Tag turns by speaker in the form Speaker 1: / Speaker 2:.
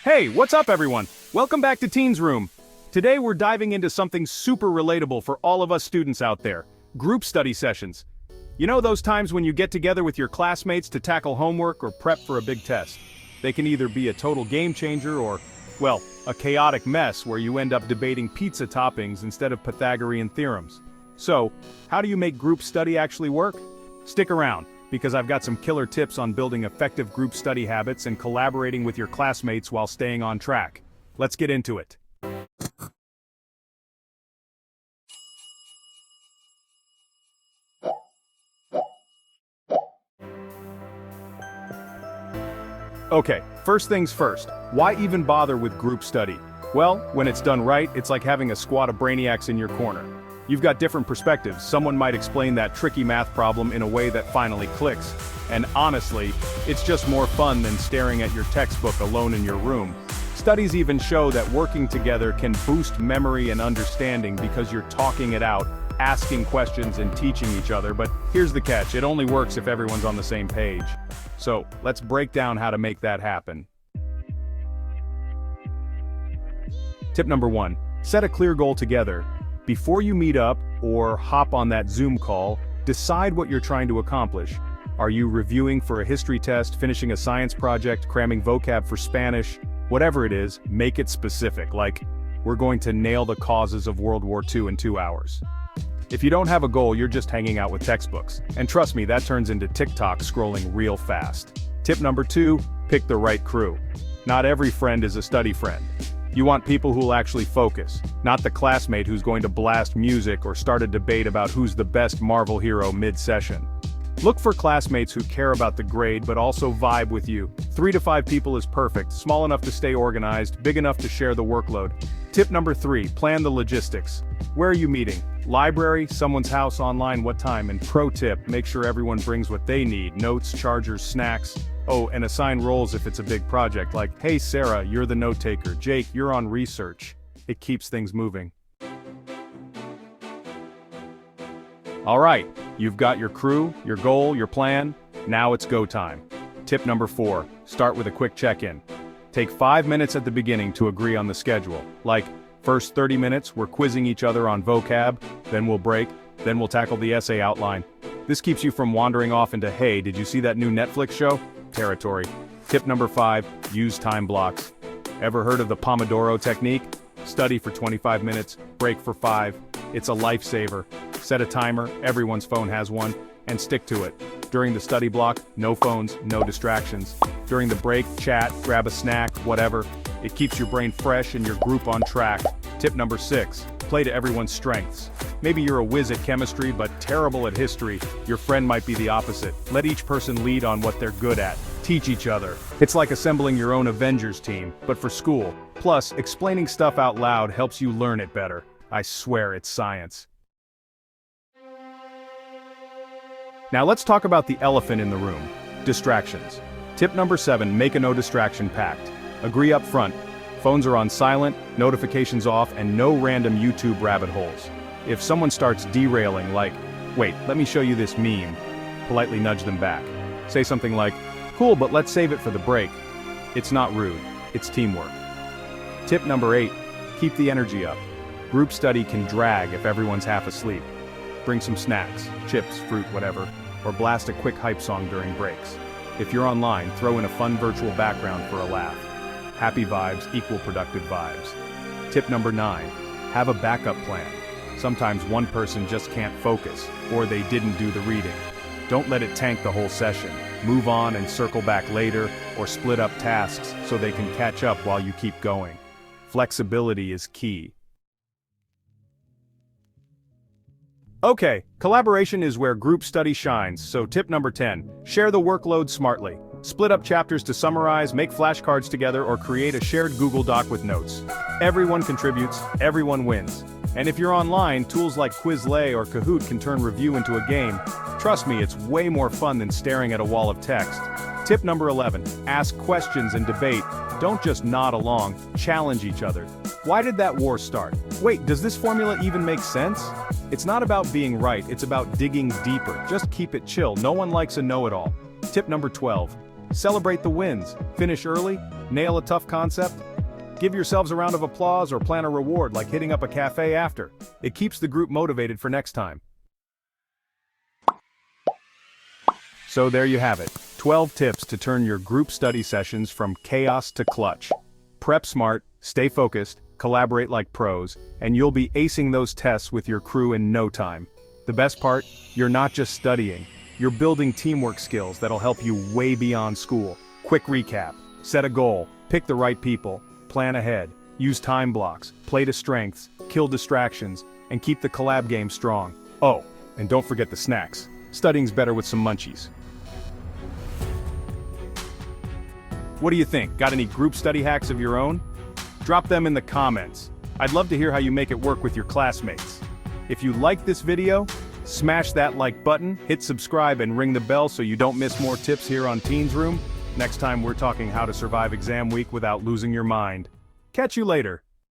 Speaker 1: Hey, what's up everyone? Welcome back to Teens Room. Today we're diving into something super relatable for all of us students out there. Group study sessions. You know those times when you get together with your classmates to tackle homework or prep for a big test? They can either be a total game changer or, well, a chaotic mess where you end up debating pizza toppings instead of Pythagorean theorems. So, how do you make group study actually work? Stick around, because I've got some killer tips on building effective group study habits and collaborating with your classmates while staying on track. Let's get into it. Okay, first things first, why even bother with group study? Well, when it's done right, it's like having a squad of brainiacs in your corner. You've got different perspectives. Someone might explain that tricky math problem in a way that finally clicks. And honestly, it's just more fun than staring at your textbook alone in your room. Studies even show that working together can boost memory and understanding because you're talking it out, asking questions and teaching each other. But here's the catch, it only works if everyone's on the same page. So, let's break down how to make that happen. Tip number 1, set a clear goal together. Before you meet up or hop on that Zoom call, decide what you're trying to accomplish. Are you reviewing for a history test, finishing a science project, cramming vocab for Spanish? Whatever it is, make it specific, like, we're going to nail the causes of World War II in 2 hours. If you don't have a goal, you're just hanging out with textbooks. And trust me, that turns into TikTok scrolling real fast. Tip number 2, pick the right crew. Not every friend is a study friend. You want people who'll actually focus, not the classmate who's going to blast music or start a debate about who's the best Marvel hero mid-session. Look for classmates who care about the grade but also vibe with you. 3 to 5 people is perfect, small enough to stay organized, big enough to share the workload. Tip number 3, plan the logistics. Where are you meeting? Library, someone's house, online, what time? And pro tip, make sure everyone brings what they need, notes, chargers, snacks. Oh, and assign roles if it's a big project, like, hey Sarah, you're the note taker, Jake, you're on research. It keeps things moving. Alright, you've got your crew, your goal, your plan, now it's go time. Tip number 4, start with a quick check-in. Take 5 minutes at the beginning to agree on the schedule, like, first 30 minutes we're quizzing each other on vocab, then we'll break, then we'll tackle the essay outline. This keeps you from wandering off into, hey, did you see that new Netflix show? Territory. Tip number 5, use time blocks. Ever heard of the Pomodoro technique? Study for 25 minutes, break for 5. It's a lifesaver. Set a timer, everyone's phone has one, and stick to it. During the study block, no phones, no distractions. During the break, chat, grab a snack, whatever. It keeps your brain fresh and your group on track. Tip number 6, play to everyone's strengths. Maybe you're a whiz at chemistry but terrible at history. Your friend might be the opposite. Let each person lead on what they're good at. Teach each other. It's like assembling your own Avengers team, but for school. Plus, explaining stuff out loud helps you learn it better. I swear it's science. Now let's talk about the elephant in the room, distractions. Tip number 7, make a no distraction pact. Agree up front. Phones are on silent, notifications off, and no random YouTube rabbit holes. If someone starts derailing like, wait, let me show you this meme, politely nudge them back. Say something like, cool, but let's save it for the break. It's not rude, it's teamwork. Tip number 8, keep the energy up. Group study can drag if everyone's half asleep. Bring some snacks, chips, fruit, whatever, or blast a quick hype song during breaks. If you're online, throw in a fun virtual background for a laugh. Happy vibes equal productive vibes. Tip number 9, have a backup plan. Sometimes one person just can't focus, or they didn't do the reading. Don't let it tank the whole session. Move on and circle back later, or split up tasks so they can catch up while you keep going. Flexibility is key. Okay, collaboration is where group study shines, so tip number 10, share the workload smartly. Split up chapters to summarize, make flashcards together, or create a shared Google Doc with notes. Everyone contributes, everyone wins. And if you're online, tools like Quizlet or Kahoot can turn review into a game. Trust me, it's way more fun than staring at a wall of text. Tip number 11, ask questions and debate. Don't just nod along, challenge each other. Why did that war start? Wait, does this formula even make sense? It's not about being right, it's about digging deeper. Just keep it chill, no one likes a know-it-all. Tip number 12, celebrate the wins. Finish early, Nail a tough concept? Give yourselves a round of applause or plan a reward like hitting up a cafe after. It keeps the group motivated for next time. So there you have it, 12 tips to turn your group study sessions from chaos to clutch. Prep smart, stay focused, collaborate like pros, and you'll be acing those tests with your crew in no time. The best part? You're not just studying. You're building teamwork skills that'll help you way beyond school. Quick recap. Set a goal, pick the right people, plan ahead, use time blocks, play to strengths, kill distractions, and keep the collab game strong. Oh, and don't forget the snacks. Studying's better with some munchies. What do you think? Got any group study hacks of your own? Drop them in the comments. I'd love to hear how you make it work with your classmates. If you like this video, smash that like button, hit subscribe and ring the bell so you don't miss more tips here on Teens Room. Next time we're talking how to survive exam week without losing your mind. Catch you later.